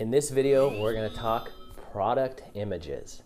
In this video, we're going to talk product images.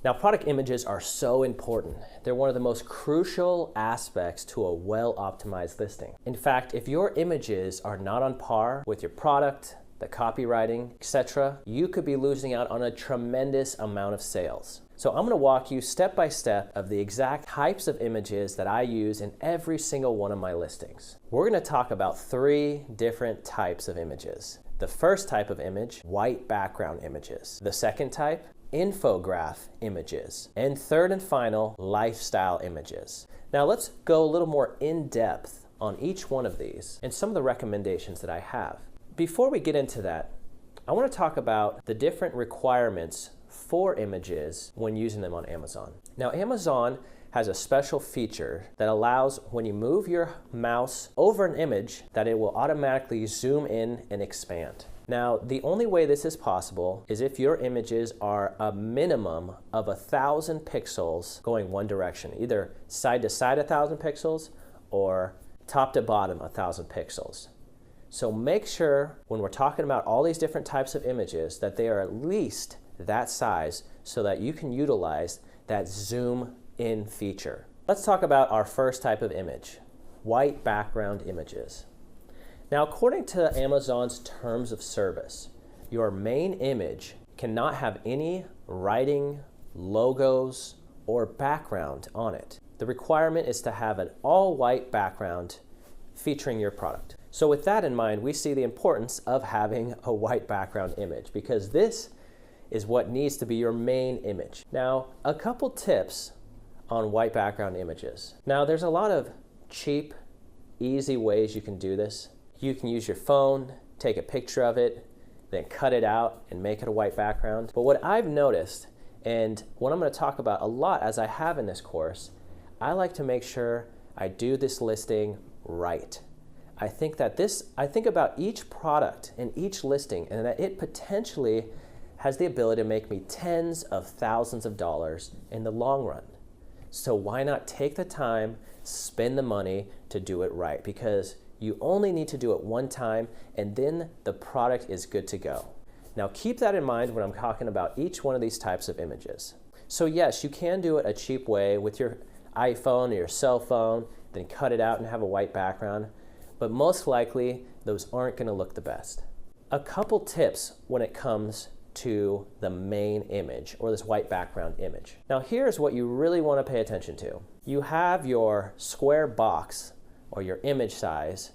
Now, product images are so important. They're one of the most crucial aspects to a well-optimized listing. In fact, if your images are not on par with your product, the copywriting, etc., you could be losing out on a tremendous amount of sales. So I'm going to walk you step by step of the exact types of images that I use in every single one of my listings. We're going to talk about 3 different types of images. The first type of image, white background images. The second type, infograph images. And third and final, lifestyle images. Now let's go a little more in depth on each one of these and some of the recommendations that I have. Before we get into that, I want to talk about the different requirements for images when using them on Amazon. Now, Amazon has a special feature that allows when you move your mouse over an image that it will automatically zoom in and expand. Now, the only way this is possible is if your images are a minimum of 1,000 pixels going one direction, either side to side 1,000 pixels or top to bottom 1,000 pixels. So make sure when we're talking about all these different types of images that they are at least that size so that you can utilize that zoom in feature. Let's talk about our first type of image, white background images. Now, according to Amazon's terms of service, your main image cannot have any writing, logos, or background on it. The requirement is to have an all-white background featuring your product. So with that in mind, we see the importance of having a white background image because this is what needs to be your main image. Now, a couple tips on white background images. Now, there's a lot of cheap, easy ways you can do this. You can use your phone, take a picture of it, then cut it out and make it a white background. But what I've noticed, and what I'm going to talk about a lot as I have in this course, I like to make sure I do this listing right. I think about each product and each listing and that it potentially has the ability to make me tens of thousands of dollars in the long run. So why not take the time, spend the money to do it right? Because you only need to do it one time and then the product is good to go. Now keep that in mind when I'm talking about each one of these types of images. So yes, you can do it a cheap way with your iPhone or your cell phone, then cut it out and have a white background. But most likely, those aren't going to look the best. A couple tips when it comes to the main image or this white background image. Now here's what you really want to pay attention to. You have your square box or your image size,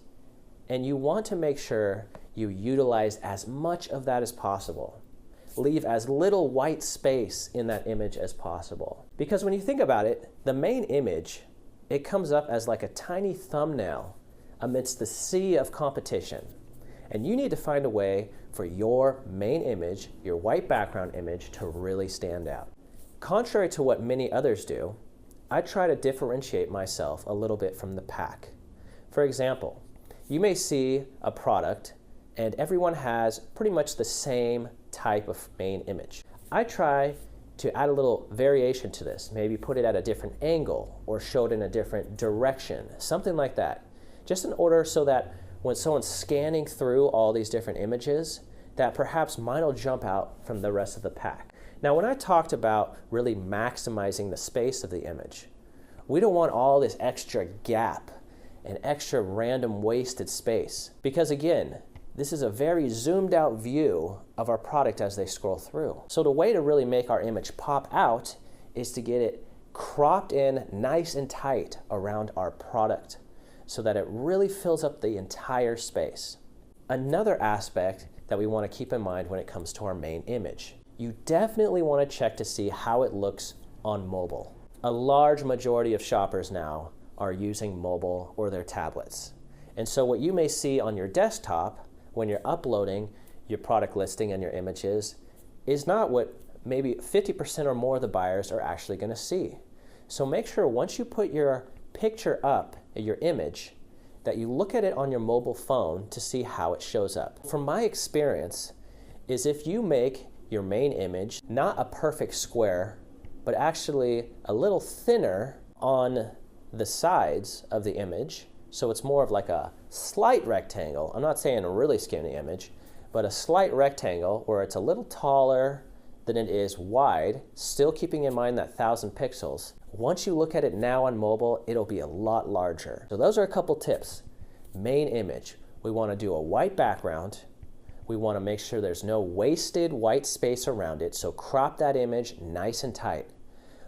and you want to make sure you utilize as much of that as possible. Leave as little white space in that image as possible. Because when you think about it, the main image, it comes up as like a tiny thumbnail amidst the sea of competition. And you need to find a way for your main image, your white background image, to really stand out. Contrary to what many others do, I try to differentiate myself a little bit from the pack. For example, you may see a product and everyone has pretty much the same type of main image. I try to add a little variation to this, maybe put it at a different angle or show it in a different direction, something like that. Just in order so that when someone's scanning through all these different images, that perhaps mine will jump out from the rest of the pack. Now, when I talked about really maximizing the space of the image, we don't want all this extra gap and extra random wasted space. Because again, this is a very zoomed out view of our product as they scroll through. So the way to really make our image pop out is to get it cropped in nice and tight around our product, so that it really fills up the entire space. Another aspect that we want to keep in mind when it comes to our main image, you definitely want to check to see how it looks on mobile. A large majority of shoppers now are using mobile or their tablets. And so what you may see on your desktop when you're uploading your product listing and your images is not what maybe 50% or more of the buyers are actually going to see. So make sure once you put your picture up, your image, that you look at it on your mobile phone to see how it shows up. From my experience, is if you make your main image not a perfect square, but actually a little thinner on the sides of the image, so it's more of like a slight rectangle. I'm not saying a really skinny image, but a slight rectangle where it's a little taller than it is wide, still keeping in mind that 1,000 pixels. Once you look at it now on mobile, it'll be a lot larger. So those are a couple tips. Main image, we want to do a white background. We want to make sure there's no wasted white space around it, so crop that image nice and tight.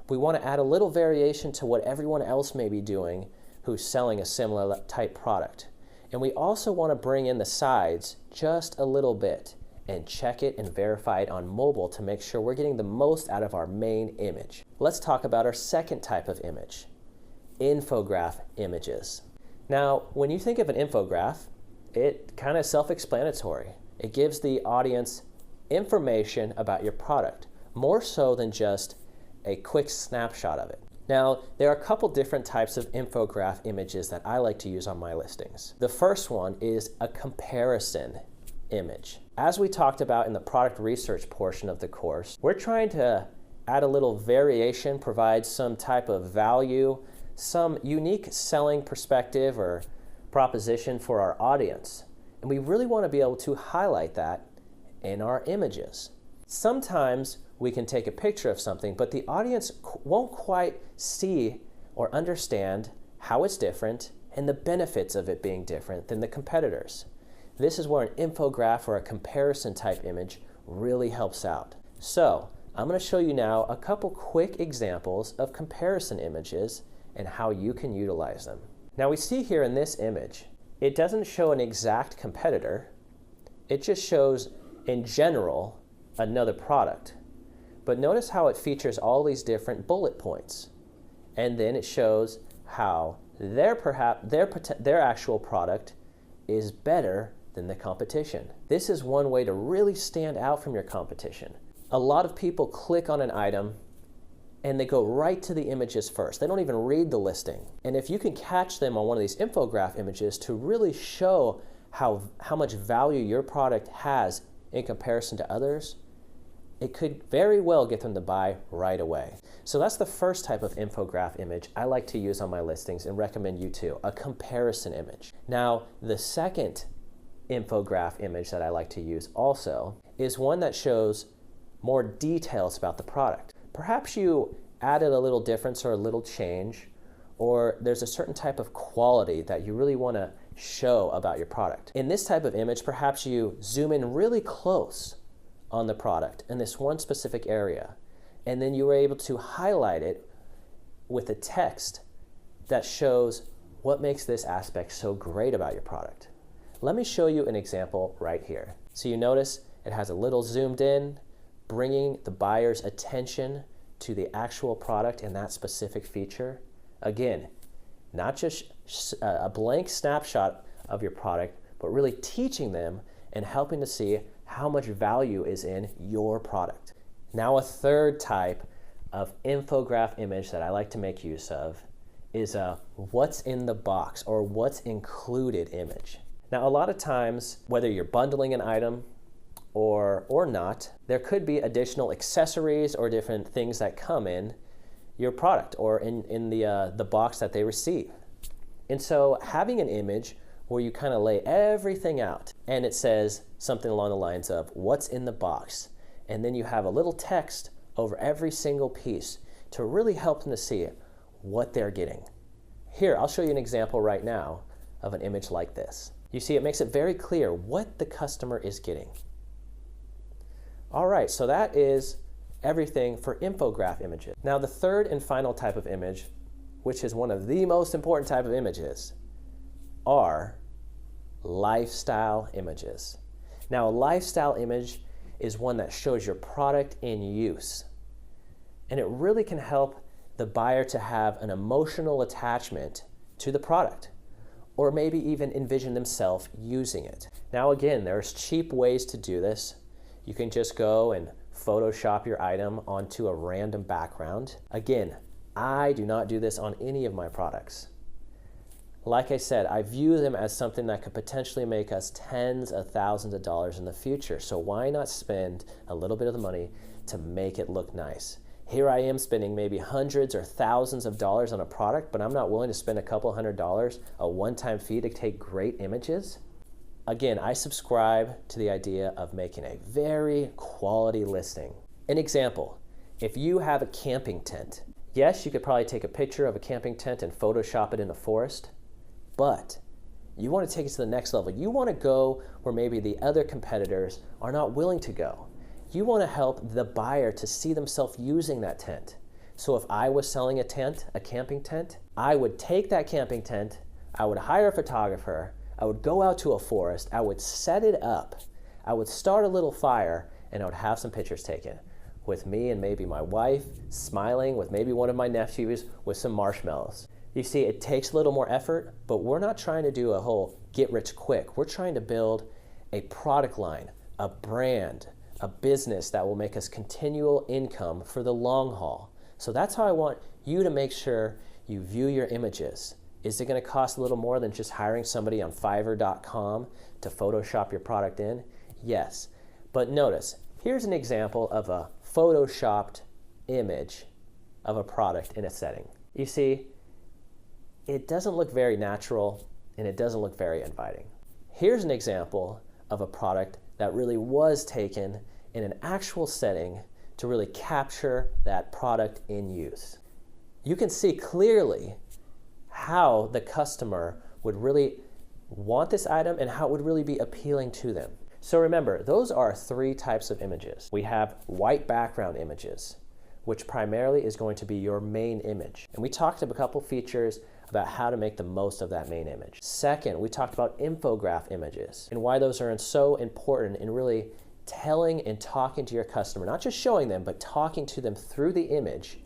We want to add a little variation to what everyone else may be doing who's selling a similar type product. And we also want to bring in the sides just a little bit and check it and verify it on mobile to make sure we're getting the most out of our main image. Let's talk about our second type of image, infograph images. Now, when you think of an infograph, it kind of self-explanatory. It gives the audience information about your product, more so than just a quick snapshot of it. Now, there are a couple different types of infograph images that I like to use on my listings. The first one is a comparison image. As we talked about in the product research portion of the course, we're trying to add a little variation, provide some type of value, some unique selling perspective or proposition for our audience. And we really want to be able to highlight that in our images. Sometimes we can take a picture of something, but the audience won't quite see or understand how it's different and the benefits of it being different than the competitors. This is where an infograph or a comparison type image really helps out. So I'm going to show you now a couple quick examples of comparison images and how you can utilize them. Now we see here in this image, it doesn't show an exact competitor. It just shows in general another product. But notice how it features all these different bullet points. And then it shows how their actual product is better than the competition. This is one way to really stand out from your competition. A lot of people click on an item and they go right to the images first. They don't even read the listing. And if you can catch them on one of these infograph images to really show how much value your product has in comparison to others, it could very well get them to buy right away. So that's the first type of infograph image I like to use on my listings and recommend you too, a comparison image. Now, the second infograph image that I like to use also is one that shows more details about the product. Perhaps you added a little difference or a little change, or there's a certain type of quality that you really want to show about your product. In this type of image, perhaps you zoom in really close on the product in this one specific area, and then you were able to highlight it with a text that shows what makes this aspect so great about your product. Let me show you an example right here. So you notice it has a little zoomed in, bringing the buyer's attention to the actual product and that specific feature. Again, not just a blank snapshot of your product, but really teaching them and helping to see how much value is in your product. Now, a third type of infograph image that I like to make use of is a what's in the box or what's included image. Now, a lot of times, whether you're bundling an item or not, there could be additional accessories or different things that come in your product or in the box that they receive. And so having an image where you kind of lay everything out and it says something along the lines of what's in the box, and then you have a little text over every single piece to really help them to see what they're getting. Here, I'll show you an example right now of an image like this. You see, it makes it very clear what the customer is getting. All right, so that is everything for infograph images. Now, the third and final type of image, which is one of the most important type of images, are lifestyle images. Now, a lifestyle image is one that shows your product in use. And it really can help the buyer to have an emotional attachment to the product, or maybe even envision themselves using it. Now, again, there's cheap ways to do this. You can just go and Photoshop your item onto a random background. Again, I do not do this on any of my products. Like I said, I view them as something that could potentially make us tens of thousands of dollars in the future. So why not spend a little bit of the money to make it look nice? Here I am spending maybe hundreds or thousands of dollars on a product, but I'm not willing to spend a couple $100, a one-time fee to take great images. Again, I subscribe to the idea of making a very quality listing. An example, if you have a camping tent, yes, you could probably take a picture of a camping tent and Photoshop it in a forest, but you want to take it to the next level. You want to go where maybe the other competitors are not willing to go. You want to help the buyer to see themselves using that tent. So if I was selling a tent, a camping tent, I would take that camping tent, I would hire a photographer, I would go out to a forest, I would set it up, I would start a little fire, and I would have some pictures taken with me and maybe my wife, smiling, with maybe one of my nephews with some marshmallows. You see, it takes a little more effort, but we're not trying to do a whole get rich quick. We're trying to build a product line, a brand, a business that will make us continual income for the long haul. So that's how I want you to make sure you view your images. Is it going to cost a little more than just hiring somebody on Fiverr.com to Photoshop your product in? Yes. But notice, here's an example of a Photoshopped image of a product in a setting. You see, it doesn't look very natural and it doesn't look very inviting. Here's an example of a product that really was taken in an actual setting to really capture that product in use. You can see clearly how the customer would really want this item and how it would really be appealing to them. So remember, those are 3 types of images. We have white background images, which primarily is going to be your main image. And we talked about a couple features about how to make the most of that main image. Second, we talked about infograph images and why those are so important in really telling and talking to your customer, not just showing them, but talking to them through the image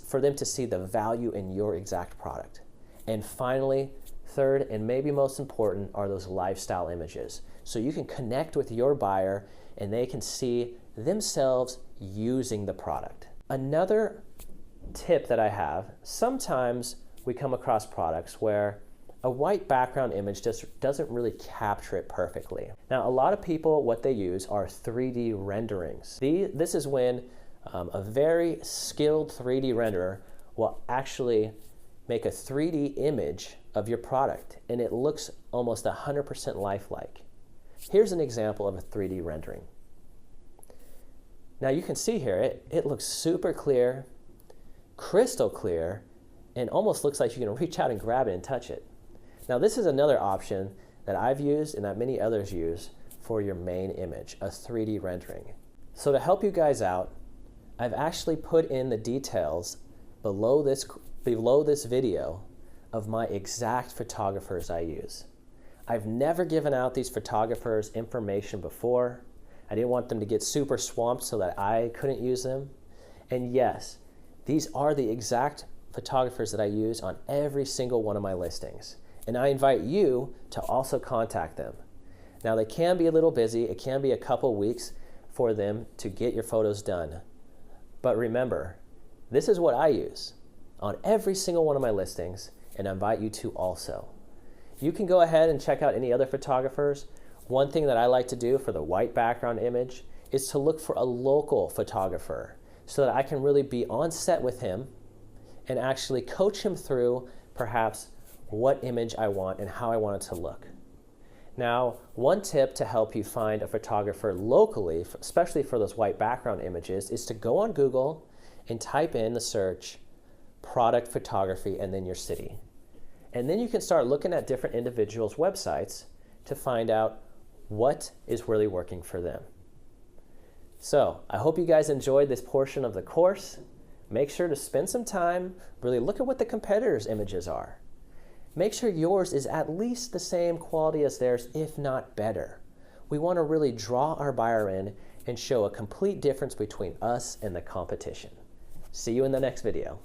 for them to see the value in your exact product. And finally, third, and maybe most important, are those lifestyle images. So you can connect with your buyer and they can see themselves using the product. Another tip that I have, sometimes we come across products where a white background image just doesn't really capture it perfectly. Now, a lot of people, what they use are 3D renderings. This is when a very skilled 3D renderer will actually make a 3D image of your product and it looks almost 100% lifelike. Here's an example of a 3D rendering. Now you can see here, it looks super clear, crystal clear, and almost looks like you can reach out and grab it and touch it. Now this is another option that I've used and that many others use for your main image, a 3D rendering. So to help you guys out, I've actually put in the details below this video of my exact photographers I use. I've never given out these photographers information before. I didn't want them to get super swamped so that I couldn't use them. And yes, these are the exact photographers that I use on every single one of my listings. And I invite you to also contact them. Now they can be a little busy. It can be a couple weeks for them to get your photos done. But remember, this is what I use on every single one of my listings, and I invite you to also. You can go ahead and check out any other photographers. One thing that I like to do for the white background image is to look for a local photographer so that I can really be on set with him and actually coach him through perhaps what image I want and how I want it to look. Now, one tip to help you find a photographer locally, especially for those white background images, is to go on Google and type in the search product photography and then your city. And then you can start looking at different individuals' websites to find out what is really working for them. So I hope you guys enjoyed this portion of the course. Make sure to spend some time, really look at what the competitors' images are. Make sure yours is at least the same quality as theirs, if not better. We want to really draw our buyer in and show a complete difference between us and the competition. See you in the next video.